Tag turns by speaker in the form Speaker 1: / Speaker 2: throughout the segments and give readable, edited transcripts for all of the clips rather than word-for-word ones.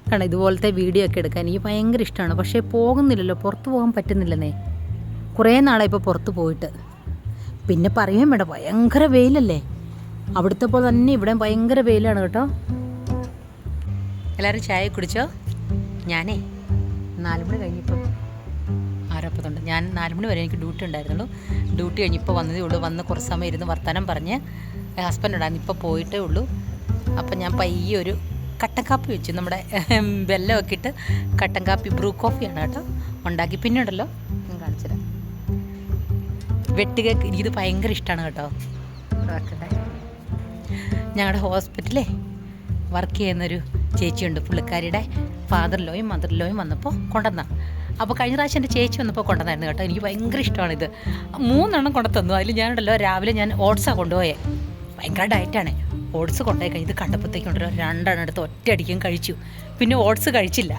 Speaker 1: കാരണം ഇതുപോലത്തെ വീഡിയോ ഒക്കെ എടുക്കാൻ എനിക്ക് ഭയങ്കര ഇഷ്ടമാണ്. പക്ഷേ പോകുന്നില്ലല്ലോ, പുറത്ത് പോകാൻ പറ്റുന്നില്ലെന്നേ. കുറേ നാളായി ഇപ്പോൾ പുറത്ത് പോയിട്ട്. പിന്നെ പറയാൻ വേണ്ട, ഭയങ്കര വെയിലല്ലേ. അവിടുത്തെ പോലെ തന്നെ ഇവിടെ ഭയങ്കര വെയിലാണ് കേട്ടോ. എല്ലാവരും ചായ കുടിച്ചോ? ഞാനേ 4 മണി കഴിഞ്ഞിപ്പം ആരപ്പത്തുണ്ട്. ഞാൻ 4 മണി വരെ എനിക്ക് ഡ്യൂട്ടി ഉണ്ടായിരുന്നുള്ളൂ. ഡ്യൂട്ടി കഴിഞ്ഞിപ്പോൾ വന്നതേ ഉള്ളൂ. വന്ന് കുറച്ച് സമയം ഇരുന്ന് വർത്തമാനം പറഞ്ഞ് ഹസ്ബൻഡ് ഉണ്ടായിരുന്നു, ഇപ്പോൾ പോയിട്ടേ ഉള്ളൂ. അപ്പം ഞാൻ പയ്യെ ഒരു കട്ടൻ കാപ്പി വെച്ചു. നമ്മുടെ വെല്ലമൊക്കെ ഇട്ട് കട്ടൻ കാപ്പി, ബ്രൂ കോഫിയാണ് കേട്ടോ ഉണ്ടാക്കി. പിന്നെ ഉണ്ടല്ലോ ഞാൻ കാണിച്ചുതരാം, വെട്ടുകേക്ക്. എനിക്കിത് ഭയങ്കര ഇഷ്ടമാണ് കേട്ടോ. ഞങ്ങളുടെ ഹോസ്പിറ്റലേ വർക്ക് ചെയ്യുന്നൊരു ചേച്ചിയുണ്ട്. പുള്ളിക്കാരിയുടെ ഫാദർ-ഇൻ-ലോയും മദർ-ഇൻ-ലോയും വന്നപ്പോൾ കൊണ്ടുവന്നാണ്. അപ്പോൾ കഴിഞ്ഞ പ്രാവശ്യം എൻ്റെ ചേച്ചി വന്നപ്പോൾ കൊണ്ടുവന്നായിരുന്നു കേട്ടോ. എനിക്ക് ഭയങ്കര ഇഷ്ടമാണിത്. 3 എണ്ണം കൊണ്ടു തന്നു. അതിൽ ഞാനുണ്ടല്ലോ രാവിലെ ഞാൻ ഓട്സാണ് കൊണ്ടുപോയേ. ഭയങ്കര ഡയറ്റാണ്. ഓട്സ് കൊണ്ടുപോയി കഴിഞ്ഞ് ഇത് കണ്ടപ്പോഴത്തേക്കുണ്ടല്ലോ 2 എണ്ണം എടുത്ത് ഒറ്റയടിക്കും കഴിച്ചു. പിന്നെ ഓട്സ് കഴിച്ചില്ല.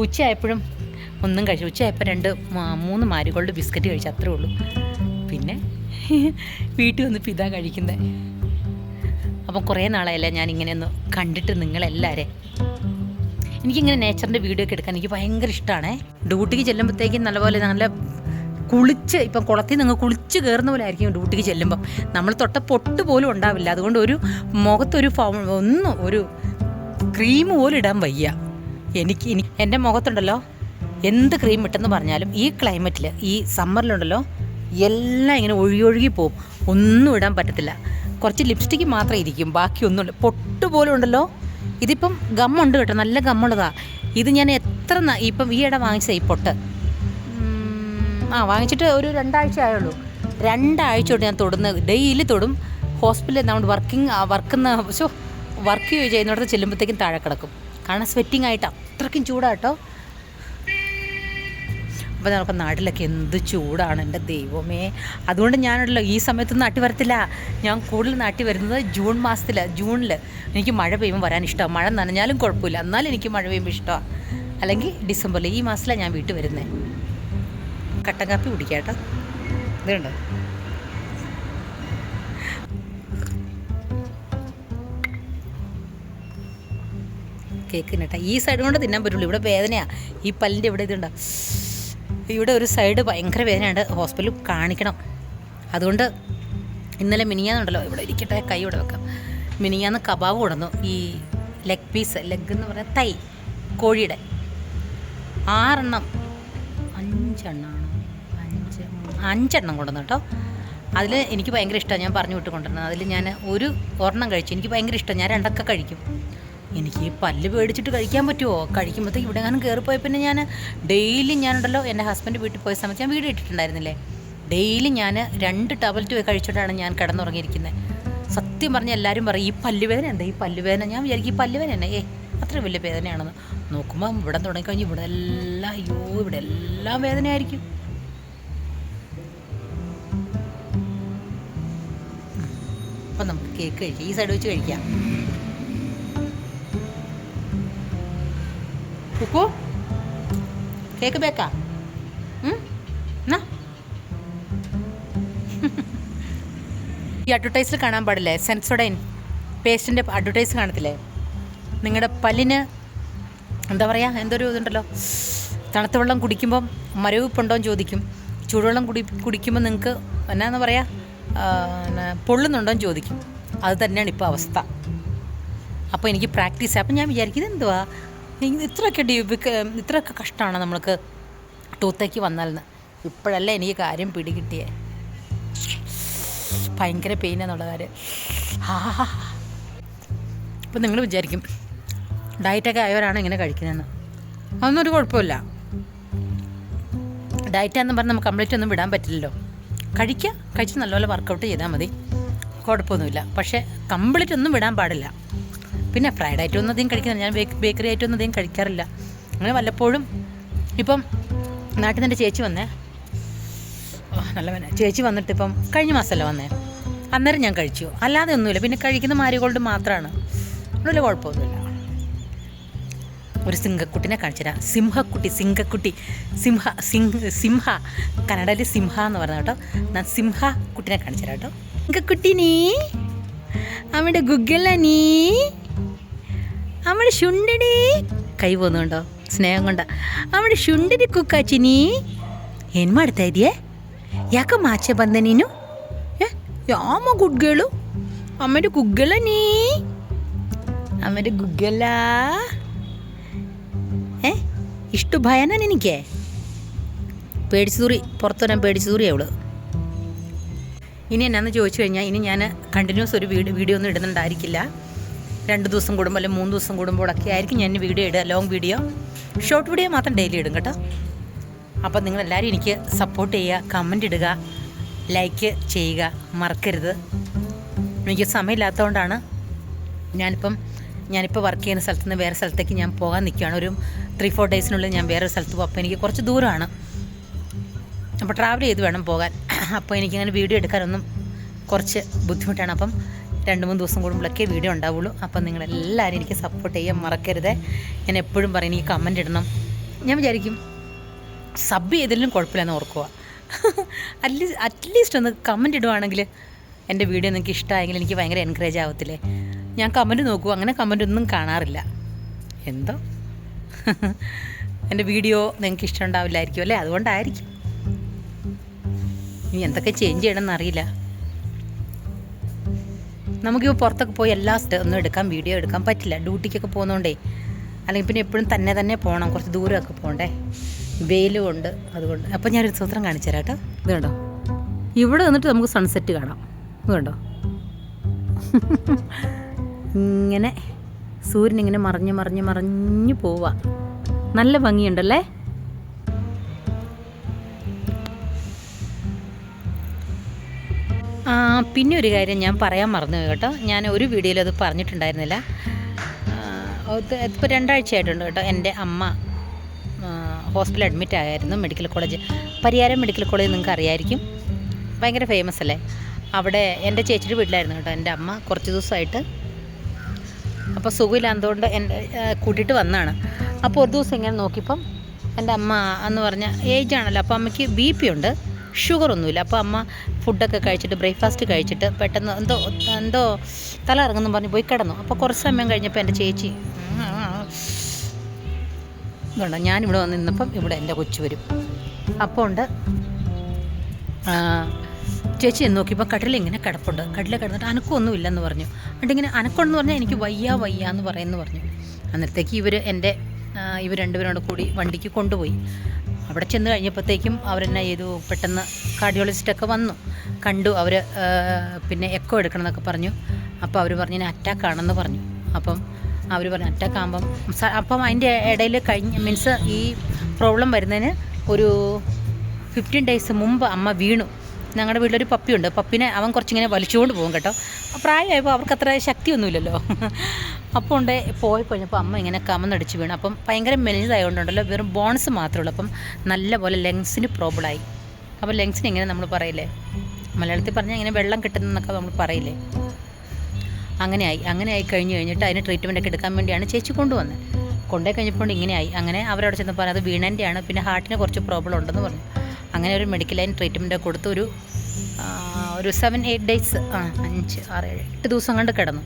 Speaker 1: ഉച്ചയായപ്പോഴും ഒന്നും കഴിച്ചു. ഉച്ചയായപ്പോൾ 3 മാരിഗോൾഡ് ബിസ്ക്കറ്റ് കഴിച്ചു, അത്രേ ഉള്ളൂ. പിന്നെ വീട്ടിൽ വന്നിപ്പോൾ ഇതാ കഴിക്കുന്നത്. അപ്പം കുറേ നാളായല്ലേ ഞാനിങ്ങനെയൊന്ന് കണ്ടിട്ട് നിങ്ങളെല്ലാവരും. എനിക്കിങ്ങനെ നേച്ചറിൻ്റെ വീഡിയോ ഒക്കെ എടുക്കാൻ എനിക്ക് ഭയങ്കര ഇഷ്ടമാണേ. ഡ്യൂട്ടിക്ക് ചെല്ലുമ്പോഴത്തേക്കും നല്ല കുളിച്ച്, ഇപ്പം കുളത്തിൽ നിങ്ങൾ കുളിച്ച് കയറുന്ന പോലെ ആയിരിക്കും ഡ്യൂട്ടിക്ക് ചെല്ലുമ്പം. നമ്മൾ തൊട്ട പൊട്ട് പോലും ഉണ്ടാവില്ല. അതുകൊണ്ട് ഒരു മുഖത്തൊരു ഒരു ക്രീം പോലും ഇടാൻ വയ്യ എനിക്ക്. എൻ്റെ മുഖത്തുണ്ടല്ലോ എന്ത് ക്രീം ഇട്ടെന്ന് പറഞ്ഞാലും ഈ ക്ലൈമറ്റിൽ, ഈ സമ്മറിലുണ്ടല്ലോ എല്ലാം ഇങ്ങനെ ഒഴുകി പോവും. ഒന്നും ഇടാൻ പറ്റത്തില്ല. കുറച്ച് ലിപ്സ്റ്റിക്ക് മാത്രമേ ഇരിക്കും, ബാക്കി ഒന്നുമില്ല. പൊട്ട് പോലും ഉണ്ടല്ലോ. ഇതിപ്പം ഗമ്മുണ്ട് കേട്ടോ, നല്ല ഗമ്മുള്ളതാണ്. ഇത് ഞാൻ ഇപ്പം ഈയിടെ വാങ്ങിച്ചത് ഈ പൊട്ട് വാങ്ങിച്ചിട്ട് ഒരു 2 ആഴ്ച ആയുള്ളൂ. 2 ആഴ്ച തൊട്ട് ഞാൻ ഡെയിലി തൊടും. ഹോസ്പിറ്റലിൽ നമ്മൾ വർക്ക് ചെയ്യുന്നിടത്ത് ചെല്ലുമ്പോഴത്തേക്കും താഴെ കിടക്കും. കാരണം സ്വെറ്റിംഗ് ആയിട്ട് അത്രയ്ക്കും ചൂടാട്ടോ. അപ്പോൾ നമുക്ക് നാട്ടിലൊക്കെ എന്ത് ചൂടാണ് എൻ്റെ ദൈവമേ. അതുകൊണ്ട് ഞാനുണ്ടല്ലോ ഈ സമയത്തൊന്നും നാട്ടിൽ വരത്തില്ല. ഞാൻ കൂടുതൽ നാട്ടിൽ വരുന്നത് ജൂണിൽ. എനിക്ക് മഴ പെയ്യുമ്പോൾ വരാൻ ഇഷ്ടമാണ്. മഴ നനഞ്ഞാലും കുഴപ്പമില്ല, എന്നാലും എനിക്ക് മഴ പെയ്യുമ്പോൾ ഇഷ്ടമാണ്. അല്ലെങ്കിൽ ഡിസംബറിൽ, ഈ മാസത്തിലാണ് ഞാൻ വീട്ടിൽ വരുന്നത്. കട്ടൻ കാപ്പി കുടിക്കാം കേട്ടോ. ഇതുണ്ടോ, കേക്കിന് കേട്ടോ. ഈ സൈഡ് കൊണ്ട് തിന്നാൻ പറ്റുള്ളൂ. ഇവിടെ വേദനയാണ്. ഈ പല്ലിൻ്റെ ഇവിടെ ഇതുണ്ടോ, ഇവിടെ ഒരു സൈഡ് ഭയങ്കര വേദനയുണ്ട്. ഹോസ്പിറ്റലിൽ കാണിക്കണം. അതുകൊണ്ട് ഇന്നലെ മിനിയാന്നുണ്ടല്ലോ, ഇവിടെ ഇരിക്കട്ടെ, കൈ ഇവിടെ വെക്കാം. മിനിയാന്ന് കബാബ് കൊടുന്നു. ഈ ലെഗ് എന്ന് പറഞ്ഞാൽ തൈ കോഴിയുടെ 6 എണ്ണം 5 എണ്ണം കൊണ്ടുവന്നു കേട്ടോ. അതിൽ എനിക്ക് ഭയങ്കര ഇഷ്ടമാണ്. ഞാൻ പറഞ്ഞു വിട്ട് കൊണ്ടുവരണം. അതിൽ ഞാൻ ഒരെണ്ണം കഴിച്ചു. എനിക്ക് ഭയങ്കര ഇഷ്ടം. ഞാൻ 2 കഴിക്കും. എനിക്ക് ഈ പല്ല് പേടിച്ചിട്ട് കഴിക്കാൻ പറ്റുമോ? കഴിക്കുമ്പോഴത്തേക്ക് ഇവിടെ ഞാനും കയറിപ്പോയി. പിന്നെ ഞാൻ ഡെയിലി ഞാനുണ്ടല്ലോ എൻ്റെ ഹസ്ബൻഡ് വീട്ടിൽ പോയ സമയത്ത് ഞാൻ വീഡിയോ ഇട്ടിട്ടുണ്ടായിരുന്നില്ലേ, ഡെയിലി ഞാൻ 2 ടാബ്ലറ്റ് കഴിച്ചിട്ടാണ് ഞാൻ കിടന്നുറങ്ങിയിരിക്കുന്നത്. സത്യം പറഞ്ഞാൽ എല്ലാവരും പറയും ഈ പല്ലുവേദന എന്താ, ഈ പല്ലുവേദന. ഞാൻ വിചാരിക്കും ഈ പല്ലുവേദന തന്നെ അത്ര വലിയ വേദനയാണെന്ന്. നോക്കുമ്പോൾ ഇവിടെ തുടങ്ങിക്കഴിഞ്ഞ് ഇവിടെ എല്ലാം വേദനയായിരിക്കും. അപ്പം നമുക്ക് കേക്ക് കഴിക്കാം. ഈ സൈഡ് വെച്ച് കഴിക്കാം. കുക്കു കേക്ക് ബേക്കാ ഈ അഡ്വർടൈസിൽ കാണാൻ പാടില്ലേ, സെൻസോഡൈൻ പേസ്റ്റിൻ്റെ അഡ്വർടൈസ് കാണത്തില്ലേ? നിങ്ങളുടെ പല്ലിന് എന്താ പറയുക, എന്തൊരു ഇതുണ്ടല്ലോ, തണുത്ത വെള്ളം കുടിക്കുമ്പം മരവിപ്പുണ്ടോ എന്ന് ചോദിക്കും. ചൂടുവെള്ളം കുടിക്കുമ്പോൾ നിങ്ങൾക്ക് എന്നാന്ന് പറയുക, പൊള്ളുന്നുണ്ടോ എന്ന് ചോദിക്കും. അത് തന്നെയാണ് ഇപ്പോൾ അവസ്ഥ. അപ്പോൾ എനിക്ക് പ്രാക്ടീസ്. അപ്പം ഞാൻ വിചാരിക്കും ഇതെന്തുവാ ഇത്രയൊക്കെ കഷ്ടമാണ് നമ്മൾക്ക് ടൂത്തേക്ക് വന്നാലെന്ന്. ഇപ്പോഴല്ലേ എനിക്ക് കാര്യം പിടികിട്ടിയേ. ഭയങ്കര പെയിനെന്നുള്ള കാര്യം. അപ്പം നിങ്ങൾ വിചാരിക്കും ഡയറ്റൊക്കെ ആയവരാണ് ഇങ്ങനെ കഴിക്കുന്നതെന്ന്. അതൊന്നും ഒരു കുഴപ്പമില്ല. ഡയറ്റാന്ന് പറഞ്ഞാൽ നമുക്ക് കംപ്ലീറ്റ് ഒന്നും വിടാൻ പറ്റില്ലല്ലോ. കഴിച്ച് നല്ലപോലെ വർക്കൗട്ട് ചെയ്താൽ മതി, കുഴപ്പമൊന്നുമില്ല. പക്ഷേ കംപ്ലീറ്റ് ഒന്നും വിടാൻ പാടില്ല. പിന്നെ ഫ്രൈഡ് ഐറ്റം ഒന്നും അധികം കഴിക്കുന്നില്ല. ഞാൻ ബേക്കറി ഐറ്റം ഒന്നും അധികം കഴിക്കാറില്ല. അങ്ങനെ വല്ലപ്പോഴും. ഇപ്പം നാട്ടിൽ നിന്ന് ചേച്ചി വന്നേ, ചേച്ചി വന്നിട്ട് ഇപ്പം കഴിഞ്ഞ മാസമല്ലേ വന്നേ, അന്നേരം ഞാൻ കഴിച്ചു. അല്ലാതെ ഒന്നുമില്ല. പിന്നെ കഴിക്കുന്ന മാരിഗോൾഡ് മാത്രമാണ്. ഒന്നുമില്ല, കുഴപ്പമൊന്നുമില്ല. ഒരു സിംഹക്കുട്ടിനെ കാണിച്ചു തരാം. സിംഹ കന്നഡയിൽ സിംഹ എന്ന് പറഞ്ഞ കേട്ടോ. ഞാൻ സിംഹക്കുട്ടിനെ കാണിച്ചു തരാം കേട്ടോ. സിംഹക്കുട്ടി നീ അവിടെ ഗുഗല നീ അമ്മയുടെ ശുണ്ടടി കൈ പോകുന്നുണ്ടോ ಸ್ನೇಹ ಕೊಂಡ ಅವಳು ಶುಂಠಿನಿ ಕುಕ್ಕಾಚಿನಿ ಏನು ಮಾಡ್ತಾ ಇದೆಯೇ? ಯಾಕೆ ಮಾಚೆ ಬಂದೆ ನೀನು? ಯಾಮ ಗುಡ್ಗೇಳು ಅಮ್ಮയുടെ ಗುಗ್ಗಲ ನೀ ಅಮ್ಮയുടെ ಗುಗ್ಗಲ ಇಷ್ಟು ಭಯನ ನಿನಗೆ? പേടിച്ചൂറി പുറത്തു വരാൻ പേടിച്ചൂറി അവള്. ഇനി എന്നാന്ന് ചോദിച്ചു കഴിഞ്ഞാൽ ഇനി ഞാൻ കണ്ടിന്യൂസ് ഒരു വീഡിയോ ഒന്നും ഇടുന്നുണ്ടായിരിക്കില്ല. 2 ദിവസം കൂടുമ്പോൾ അല്ലെങ്കിൽ 3 ദിവസം കൂടുമ്പോഴൊക്കെ ആയിരിക്കും ഞാൻ വീഡിയോ ഇടുക. ലോങ് വീഡിയോ, ഷോർട്ട് വീഡിയോ മാത്രം ഡെയിലി ഇടും കേട്ടോ. അപ്പം നിങ്ങളെല്ലാവരും എനിക്ക് സപ്പോർട്ട് ചെയ്യുക, കമൻ്റ് ഇടുക, ലൈക്ക് ചെയ്യുക മറക്കരുത്. എനിക്ക് സമയമില്ലാത്തതുകൊണ്ടാണ് ഞാനിപ്പോൾ വർക്ക് ചെയ്യുന്ന സ്ഥലത്ത് നിന്ന് വേറെ സ്ഥലത്തേക്ക് ഞാൻ പോകാൻ നിൽക്കുകയാണ്. ഒരു 3-4 ഡേയ്സിനുള്ളിൽ ഞാൻ വേറൊരു സ്ഥലത്ത് പോകും. അപ്പോൾ എനിക്ക് കുറച്ച് ദൂരമാണ്, അപ്പോൾ ട്രാവൽ ചെയ്ത് വേണം പോകാൻ. അപ്പോൾ എനിക്കങ്ങനെ വീഡിയോ എടുക്കാനൊന്നും കുറച്ച് ബുദ്ധിമുട്ടാണ്. അപ്പം 2-3 ദിവസം കൂടുമ്പോഴൊക്കെ വീഡിയോ ഉണ്ടാവുള്ളൂ. അപ്പം നിങ്ങളെല്ലാവരും എനിക്ക് സപ്പോർട്ട് ചെയ്യാൻ മറക്കരുത്. ഞാൻ എപ്പോഴും പറയും എനിക്ക് കമൻ്റ് ഇടണം. ഞാൻ വിചാരിക്കും സബ് ചെയ്തില്ലെങ്കിലും കുഴപ്പമില്ലെന്ന് ഓർക്കുക. അറ്റ്ലീസ്റ്റ് ഒന്ന് കമൻ്റ് ഇടുവാണെങ്കിൽ എൻ്റെ വീഡിയോ നിങ്ങൾക്ക് ഇഷ്ടമായെങ്കിൽ എനിക്ക് ഭയങ്കര എൻകറേജ് ആവത്തില്ലേ. ഞാൻ കമൻറ്റ് നോക്കൂ, അങ്ങനെ കമൻ്റ് ഒന്നും കാണാറില്ല. എന്തോ എൻ്റെ വീഡിയോ നിങ്ങൾക്ക് ഇഷ്ടമുണ്ടാവില്ലായിരിക്കും അല്ലേ, അതുകൊണ്ടായിരിക്കും. ഇനി എന്തൊക്കെ ചേഞ്ച് ചെയ്യണമെന്ന് അറിയില്ല. നമുക്കിപ്പോൾ പുറത്തൊക്കെ പോയി എല്ലാ ഒന്നും വീഡിയോ എടുക്കാൻ പറ്റില്ല, ഡ്യൂട്ടിക്കൊക്കെ പോകുന്നതുകൊണ്ടേ. അല്ലെങ്കിൽ പിന്നെ എപ്പോഴും തന്നെ പോകണം, കുറച്ച് ദൂരമൊക്കെ പോകണ്ടേ, വെയിലും ഉണ്ട് അതുകൊണ്ട്. അപ്പം ഞാനൊരു സൂത്രം കാണിച്ചു തരാം കേട്ടോ. ഇത് കണ്ടോ, ഇവിടെ നിന്നിട്ട് നമുക്ക് സൺസെറ്റ് കാണാം. ഇത് കണ്ടോ, ഇങ്ങനെ സൂര്യൻ ഇങ്ങനെ മറിഞ്ഞ് പോവുക. നല്ല ഭംഗിയുണ്ടല്ലേ. പിന്നെ ഒരു കാര്യം ഞാൻ പറയാൻ മറന്നു കേട്ടോ. ഞാൻ ഒരു വീഡിയോയിൽ അത് പറഞ്ഞിട്ടുണ്ടായിരുന്നില്ല. ഇപ്പോൾ 2 ആഴ്ചയായിട്ടുണ്ട് കേട്ടോ. എൻ്റെ അമ്മ ഹോസ്പിറ്റലിൽ അഡ്മിറ്റ് ആയിരുന്നു, medical college, Pariyaram medical college. നിങ്ങൾക്ക് അറിയായിരിക്കും, ഭയങ്കര ഫേമസ് അല്ലേ. അവിടെ എൻ്റെ ചേച്ചിയുടെ വീട്ടിലായിരുന്നു കേട്ടോ എൻ്റെ അമ്മ കുറച്ച് ദിവസമായിട്ട്. അപ്പോൾ സുഖമില്ലാത്തതുകൊണ്ട് എൻ്റെ കൂട്ടിയിട്ട് വന്നതാണ്. അപ്പോൾ ഒരു ദിവസം ഇങ്ങനെ നോക്കിയപ്പം എൻ്റെ അമ്മ എന്ന് പറഞ്ഞാൽ ഏജ് ആണല്ലോ, അപ്പോൾ അമ്മയ്ക്ക് BP ഉണ്ട്, ഷുഗറൊന്നുമില്ല. അപ്പോൾ അമ്മ ഫുഡൊക്കെ കഴിച്ചിട്ട് ബ്രേക്ക്ഫാസ്റ്റ് കഴിച്ചിട്ട് പെട്ടെന്ന് എന്തോ തല ഇറങ്ങുന്നു പറഞ്ഞ് പോയി കിടന്നു. അപ്പോൾ കുറച്ച് സമയം കഴിഞ്ഞപ്പോൾ എൻ്റെ ചേച്ചി വേണ്ട, ഞാനിവിടെ വന്ന് നിന്നപ്പം ഇവിടെ എൻ്റെ കൊച്ചു വരും. അപ്പോൾ ഉണ്ട് ചേച്ചി എന്ന് നോക്കിയപ്പോൾ കട്ടിലിങ്ങനെ കിടപ്പുണ്ട്. കട്ടിൽ കിടന്നിട്ട് അനക്കമൊന്നും ഇല്ലെന്ന് പറഞ്ഞു. എന്നിട്ട് ഇങ്ങനെ അനക്കമെന്ന് പറഞ്ഞാൽ എനിക്ക് വയ്യ എന്ന് പറയുമെന്ന് പറഞ്ഞു. അന്നേരത്തേക്ക് ഇവർ 2 പേരോട് കൂടി വണ്ടിക്ക് കൊണ്ടുപോയി. അവിടെ ചെന്ന് കഴിഞ്ഞപ്പോഴത്തേക്കും അവരെന്നാ ചെയ്തു, പെട്ടെന്ന് കാർഡിയോളജിസ്റ്റൊക്കെ വന്നു, കണ്ടു. അവർ പിന്നെ എക്കോ എടുക്കണം എന്നൊക്കെ പറഞ്ഞു. അപ്പോൾ അവർ പറഞ്ഞു ഞാൻ അറ്റാക്ക് ആണെന്ന് പറഞ്ഞു. അപ്പം അവർ പറഞ്ഞു അറ്റാക്ക് ആകുമ്പം അപ്പം അതിൻ്റെ ഇടയിൽ മീൻസ് ഈ പ്രോബ്ലം വരുന്നതിന് ഒരു 15 ഡേയ്സ് മുമ്പ് അമ്മ വീണു. ഞങ്ങളുടെ വീട്ടിലൊരു പപ്പിയുണ്ട്, പപ്പിനെ അവൻ കുറച്ചിങ്ങനെ വലിച്ചുകൊണ്ട് പോകും കേട്ടോ. പ്രായമായപ്പോൾ അവർക്ക് അത്ര ശക്തിയൊന്നുമില്ലല്ലോ. അപ്പോൾ പോയി കഴിഞ്ഞപ്പോൾ അമ്മ ഇങ്ങനെ കമന്നടിച്ച് വീണു. അപ്പം ഭയങ്കര മെലിഞ്ഞതായതുകൊണ്ടുണ്ടല്ലോ, വെറും ബോൺസ് മാത്രമേ ഉള്ളൂ. അപ്പം നല്ല പോലെ ലങ്സിന് പ്രോബ്ലമായി. അപ്പോൾ ലങ്സിന് ഇങ്ങനെ നമ്മൾ പറയില്ലേ, മലയാളത്തിൽ പറഞ്ഞാൽ ഇങ്ങനെ വെള്ളം കിട്ടുന്നതെന്നൊക്കെ നമ്മൾ പറയില്ലേ, അങ്ങനെയായി കഴിഞ്ഞിട്ട് അതിന് ട്രീറ്റ്മെൻറ്റൊക്കെ എടുക്കാൻ വേണ്ടിയാണ് ചേച്ചി കൊണ്ടുപോയി കഴിഞ്ഞപ്പോൾ ഇങ്ങനെയായി. അങ്ങനെ അവരവിടെ ചെന്ന് പറഞ്ഞത് അത് വീണൻ്റെയാണ്, പിന്നെ ഹാർട്ടിന് കുറച്ച് പ്രോബ്ലം ഉണ്ടെന്ന് പറഞ്ഞു. അങ്ങനെ ഒരു മെഡിക്കൽ ലൈൻ ട്രീറ്റ്മെൻറ്റ് കൊടുത്ത് ഒരു 7-8 ഡേയ്സ് 5-6-7-8 ദിവസം കണ്ട് കിടന്നു.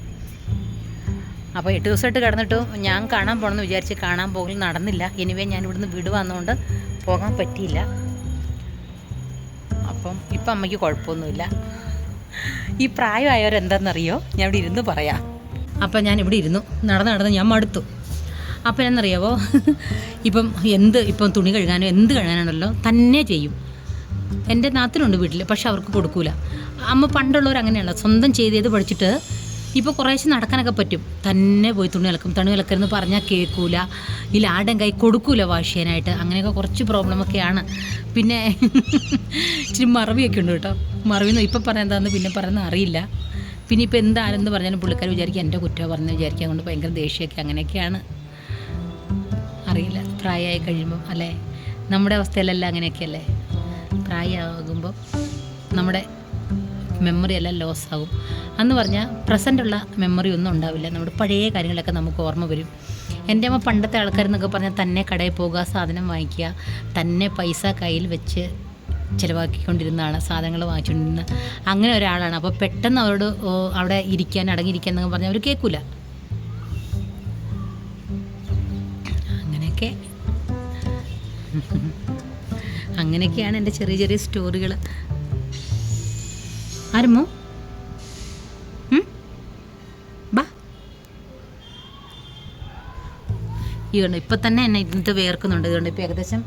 Speaker 1: അപ്പോൾ 8 ദിവസമായിട്ട് കിടന്നിട്ട് ഞാൻ കാണാൻ പോകണമെന്ന് വിചാരിച്ച് കാണാൻ പോകൽ നടന്നില്ല. എനിവേ ഞാൻ ഇവിടുന്ന് വിടുവന്നുകൊണ്ട് പോകാൻ പറ്റിയില്ല. അപ്പം ഇപ്പം അമ്മയ്ക്ക് കുഴപ്പമൊന്നുമില്ല. ഈ പ്രായമായവരെന്താണെന്നറിയോ, ഞാൻ ഇവിടെ ഇരുന്ന് പറയാം. അപ്പം ഞാൻ ഇവിടെ ഇരുന്നു നടന്ന് ഞാൻ മടുത്തു. അപ്പം എന്നറിയാവോ, ഇപ്പം തുണി കഴുകാനോ എന്ത് കഴുകാനാണല്ലോ തന്നെ ചെയ്യും. എൻ്റെ നാത്തിനുണ്ട് വീട്ടിൽ, പക്ഷെ അവർക്ക് കൊടുക്കൂല. അമ്മ പണ്ടുള്ളവർ അങ്ങനെയല്ല, സ്വന്തം ചെയ്ത് പഠിച്ചിട്ട് ഇപ്പോൾ കുറേശ്ശെ നടക്കാനൊക്കെ പറ്റും. തന്നെ പോയി തുണി വിളക്കരുന്ന് പറഞ്ഞാൽ കേൾക്കൂല, ഇല്ല ആരുടെയും കൈ കൊടുക്കൂല വാഷ് ചെയ്യാനായിട്ട്. അങ്ങനെയൊക്കെ കുറച്ച് പ്രോബ്ലമൊക്കെയാണ്. പിന്നെ ഇച്ചിരി മറവിയൊക്കെ ഉണ്ട് കേട്ടോ. മറവിന്ന് ഇപ്പം പറയാൻ എന്താണെന്ന് പിന്നെ പറയുന്നത് അറിയില്ല. പിന്നെ ഇപ്പോൾ എന്താരെന്ന് പറഞ്ഞാലും പുള്ളിക്കാർ വിചാരിക്കുക എൻ്റെ കുറ്റം പറഞ്ഞ് വിചാരിക്കുക, അതുകൊണ്ട് ഭയങ്കര ദേഷ്യമൊക്കെ അങ്ങനെയൊക്കെയാണ്. അറിയില്ല, പ്രായമായി കഴിയുമ്പം അല്ലേ, നമ്മുടെ അവസ്ഥയിലെല്ലാം അങ്ങനെയൊക്കെയല്ലേ. പ്രായമാകുമ്പോൾ നമ്മുടെ മെമ്മറി എല്ലാം ലോസ് ആകും. അന്ന് പറഞ്ഞാൽ പ്രസൻറ്റുള്ള മെമ്മറി ഒന്നും ഉണ്ടാവില്ല. നമ്മുടെ പഴയ കാര്യങ്ങളൊക്കെ നമുക്ക് ഓർമ്മ വരും. എൻ്റെ അമ്മ പണ്ടത്തെ ആൾക്കാരെന്നൊക്കെ പറഞ്ഞാൽ തന്നെ കടയിൽ പോകുക, സാധനം വാങ്ങിക്കുക, തന്നെ പൈസ കയ്യിൽ വെച്ച് ചിലവാക്കിക്കൊണ്ടിരുന്നതാണ്, സാധനങ്ങൾ വാങ്ങിച്ചുകൊണ്ടിരുന്ന അങ്ങനെ ഒരാളാണ്. അപ്പോൾ പെട്ടെന്ന് അവരോട് അവിടെ അടങ്ങിയിരിക്കാൻ എന്നൊക്കെ പറഞ്ഞാൽ അവർ കേൾക്കില്ല. ഓക്കെ. അങ്ങനെയൊക്കെയാണ് എൻ്റെ ചെറിയ ചെറിയ സ്റ്റോറികൾ. ആരുമോ ബാ. ഇതുകൊണ്ട് ഇപ്പം തന്നെ എന്നെ ഇതിൻ്റെ വേർക്കുന്നുണ്ട്. ഇതുകൊണ്ട് ഇപ്പോൾ ഏകദേശം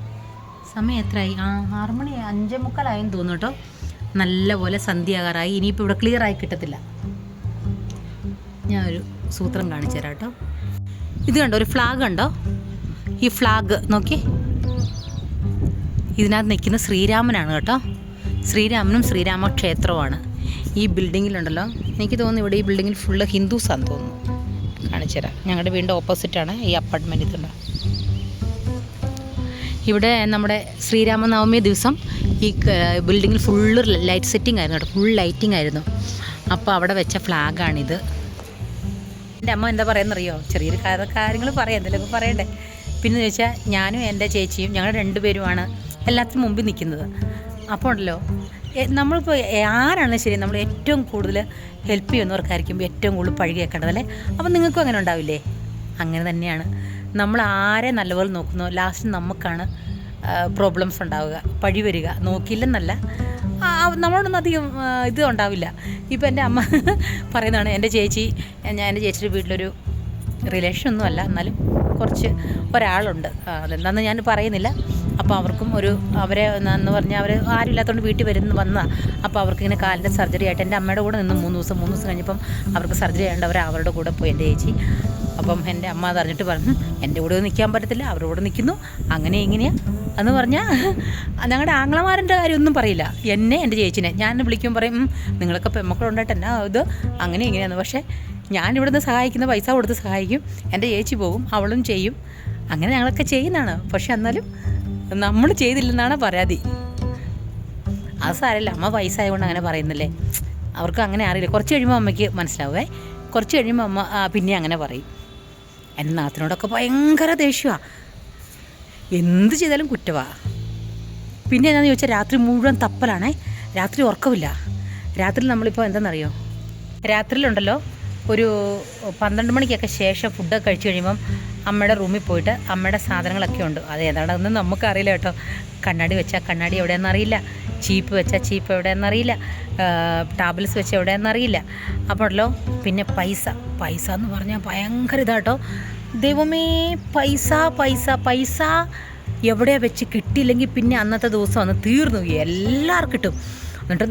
Speaker 1: സമയം എത്രയായി? 6 മണി 5:45 തോന്നുന്നു കേട്ടോ. നല്ലപോലെ സന്ധ്യയാകാറായി. ഇനിയിപ്പോൾ ഇവിടെ ക്ലിയർ ആയി കിട്ടത്തില്ല. ഞാനൊരു സൂത്രം കാണിച്ചു തരാം കേട്ടോ. ഇത് കണ്ടോ, ഒരു ഫ്ലാഗ് കണ്ടോ? ഈ ഫ്ലാഗ് നോക്കി. ഇതിനകത്ത് നിൽക്കുന്ന ശ്രീരാമനാണ് കേട്ടോ. ശ്രീരാമനും ശ്രീരാമക്ഷേത്രവുമാണ്. ഈ ബിൽഡിങ്ങിലുണ്ടല്ലോ, എനിക്ക് തോന്നുന്നു ഇവിടെ ഈ ബിൽഡിങ്ങിൽ ഫുള്ള് ഹിന്ദുസാന്ന് തോന്നുന്നു. കാണിച്ചു തരാം. ഞങ്ങളുടെ വീടിൻ്റെ ഓപ്പോസിറ്റാണ് ഈ അപ്പാർട്ട്മെൻറ്റ്. ഇതുണ്ട്. ഇവിടെ നമ്മുടെ ശ്രീരാമനവമി ദിവസം ഈ ബിൽഡിങ്ങിൽ ഫുള്ള് ലൈറ്റ് സെറ്റിംഗ് ആയിരുന്നു കേട്ടോ. ഫുൾ ലൈറ്റിംഗ് ആയിരുന്നു. അപ്പോൾ അവിടെ വെച്ച ഫ്ലാഗാണിത്. എൻ്റെ അമ്മ എന്താ പറയുന്നറിയോ? ചെറിയൊരു കാര്യങ്ങൾ പറയാം, എന്തെങ്കിലുമൊക്കെ പറയണ്ടേ. പിന്നെ ചോദിച്ചാൽ ഞാനും എൻ്റെ ചേച്ചിയും ഞങ്ങൾ 2 പേരുമാണ് എല്ലാത്തിനും മുമ്പിൽ നിൽക്കുന്നത്. അപ്പോൾ ഉണ്ടല്ലോ, നമ്മളിപ്പോൾ ആരാണെങ്കിലും ശരി, നമ്മൾ ഏറ്റവും കൂടുതൽ ഹെൽപ്പ് ചെയ്യുന്നവർക്കായിരിക്കും ഏറ്റവും കൂടുതൽ പഴി കേൾക്കേണ്ടതല്ലേ. അപ്പം നിങ്ങൾക്കും അങ്ങനെ ഉണ്ടാവില്ലേ? അങ്ങനെ തന്നെയാണ്. നമ്മൾ ആരെ നല്ലപോലെ നോക്കുന്നോ ലാസ്റ്റ് നമുക്കാണ് പ്രോബ്ലംസ് ഉണ്ടാവുക, പഴി വരിക. നോക്കിയില്ലെന്നല്ല, നമ്മളോടൊന്നും അധികം ഇത് ഉണ്ടാവില്ല. ഇപ്പോൾ എൻ്റെ അമ്മ പറയുന്നതാണ്, എൻ്റെ ചേച്ചിയുടെ വീട്ടിലൊരു റിലേഷനൊന്നുമല്ല, എന്നാലും കുറച്ച് ഒരാളുണ്ട്. അതെന്താണെന്ന് ഞാൻ പറയുന്നില്ല. അപ്പോൾ അവർക്കും അവരെ എന്ന് പറഞ്ഞാൽ അവർ ആരും ഇല്ലാത്തതുകൊണ്ട് വീട്ടിൽ വന്നതാണ്. അപ്പോൾ അവർക്കിങ്ങനെ കാലിൻ്റെ സർജറി ആയിട്ട് എൻ്റെ അമ്മയുടെ കൂടെ നിന്ന് 3 ദിവസം കഴിഞ്ഞപ്പം അവർക്ക് സർജറി ആയതുകൊണ്ട് അവരുടെ കൂടെ പോയി എൻ്റെ ചേച്ചി. അപ്പം എൻ്റെ അമ്മ അതറിഞ്ഞിട്ട് പറഞ്ഞു, എൻ്റെ കൂടെ നിൽക്കാൻ പറ്റത്തില്ല, അവരുടെ കൂടെ നിൽക്കുന്നു, അങ്ങനെ ഇങ്ങനെയാണ് എന്ന് പറഞ്ഞാൽ ഞങ്ങളുടെ ആങ്ങളമാരുടെ കാര്യമൊന്നും പറയില്ല. എന്നെ എൻ്റെ ചേച്ചിനെ ഞാൻ വിളിക്കുമ്പോൾ പറയും, നിങ്ങളൊക്കെ പെമ്മക്കളുണ്ടായിട്ട് എന്നാ ഇത് അങ്ങനെ ഇങ്ങനെയാന്ന്. പക്ഷേ ഞാനിവിടുന്ന് സഹായിക്കുന്ന പൈസ കൊടുത്ത് സഹായിക്കും. എൻ്റെ ചേച്ചി പോകും, അവളും ചെയ്യും. അങ്ങനെ ഞങ്ങളൊക്കെ ചെയ്യുന്നതാണ്. പക്ഷെ എന്നാലും നമ്മൾ ചെയ്തില്ലെന്നാണ് പരാതി. അത് സാരമില്ല, അമ്മ പൈസ ആയതുകൊണ്ട് അങ്ങനെ പറയുന്നില്ലേ. അവർക്ക് അങ്ങനെ അറിയില്ല. കുറച്ച് കഴിയുമ്പോൾ അമ്മയ്ക്ക് മനസ്സിലാവേ. കുറച്ച് കഴിയുമ്പോൾ അമ്മ പിന്നെ അങ്ങനെ പറയും. എൻ്റെ നാത്തിനോടൊക്കെ ഭയങ്കര ദേഷ്യമാണ്. എന്ത് ചെയ്താലും കുറ്റമാണ്. പിന്നെ എന്താണെന്ന് ചോദിച്ചാൽ രാത്രി മുഴുവൻ തപ്പലാണേ. രാത്രി ഉറക്കമില്ല. രാത്രി നമ്മളിപ്പോൾ എന്താണെന്നറിയോ, രാത്രിയിലുണ്ടല്ലോ ഒരു 12 മണിക്കൊക്കെ ശേഷം ഫുഡൊക്കെ കഴിച്ച് കഴിയുമ്പം അമ്മയുടെ റൂമിൽ പോയിട്ട് അമ്മയുടെ സാധനങ്ങളൊക്കെ ഉണ്ട്. അത് ഏതാണെന്ന് നമുക്കറിയില്ല കേട്ടോ. കണ്ണാടി വെച്ചാൽ കണ്ണാടി എവിടെയെന്നറിയില്ല, ചീപ്പ് വെച്ചാൽ ചീപ്പ് എവിടെയെന്നറിയില്ല, ടാബ്ലറ്റ്സ് വെച്ചാൽ എവിടെയെന്നറിയില്ല. അപ്പോഴല്ലോ പിന്നെ പൈസ എന്ന് പറഞ്ഞാൽ ഭയങ്കര ഇതാട്ടോ. ദൈവമേ, പൈസ എവിടെയാണ് വെച്ച് കിട്ടിയില്ലെങ്കിൽ പിന്നെ അന്നത്തെ ദിവസം അന്ന് തീർന്നു. എല്ലാവർക്കും കിട്ടും. എന്നിട്ട്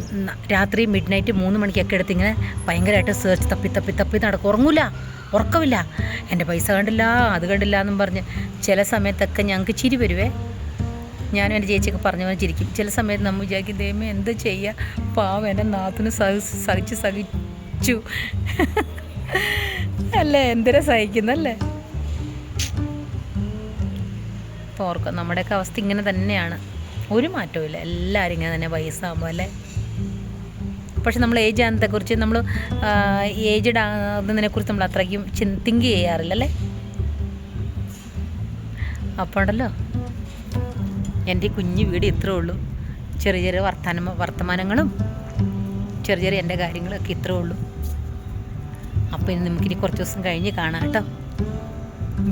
Speaker 1: രാത്രി മിഡ്നൈറ്റ് 3 മണിക്കൊക്കെ എടുത്ത് ഇങ്ങനെ ഭയങ്കരമായിട്ട് സെർച്ച് തപ്പി നടക്കും. ഉറക്കമില്ല. എൻ്റെ പൈസ കണ്ടില്ല, അത് കണ്ടില്ല എന്നും പറഞ്ഞ് ചില സമയത്തൊക്കെ ഞങ്ങൾക്ക് ചിരി വരുവേ. ഞാനും എൻ്റെ ചേച്ചിയൊക്കെ പറഞ്ഞ ചിരിക്കും. ചില സമയത്ത് നമ്മൾ വിചാരിക്കും, ദൈവമേ എന്ത് ചെയ്യുക, പാവം എൻ്റെ നാത്തിന് സഹിച്ചു അല്ലേ, എന്തിനാ സഹിക്കുന്നല്ലേ. അപ്പോൾ ഓർക്കും, നമ്മുടെയൊക്കെ അവസ്ഥ ഇങ്ങനെ തന്നെയാണ്. ഒരു മാറ്റവും ഇല്ല. എല്ലാവരും ഇങ്ങനെ തന്നെ പൈസ ആകുമ്പോൾ അല്ലേ. പക്ഷെ നമ്മൾ ഏജ് ആകുന്നതിനെക്കുറിച്ച്, നമ്മൾ ഏജ്ഡ് ആകുന്നതിനെക്കുറിച്ച് നമ്മൾ അത്രയ്ക്കും തിങ്ക് ചെയ്യാറില്ലല്ലേ. അപ്പോൾ ഉണ്ടല്ലോ, എൻ്റെ കുഞ്ഞു വീട് ഇത്രേ ഉള്ളൂ. ചെറിയ വർത്തമാനങ്ങളും ചെറിയ എൻ്റെ കാര്യങ്ങളൊക്കെ ഇത്രേ ഉള്ളൂ. അപ്പോൾ ഇനി നമുക്കിനി കുറച്ച് ദിവസം കഴിഞ്ഞ് കാണാം കേട്ടോ.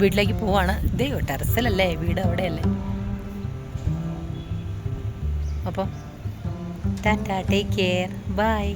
Speaker 1: വീട്ടിലേക്ക് പോവാണ്. ഇതേ ടെറസിലല്ലേ വീട്, അവിടെയല്ലേ. അപ്പോൾ ടാറ്റ, ടേക്ക് കെയർ, ബൈ.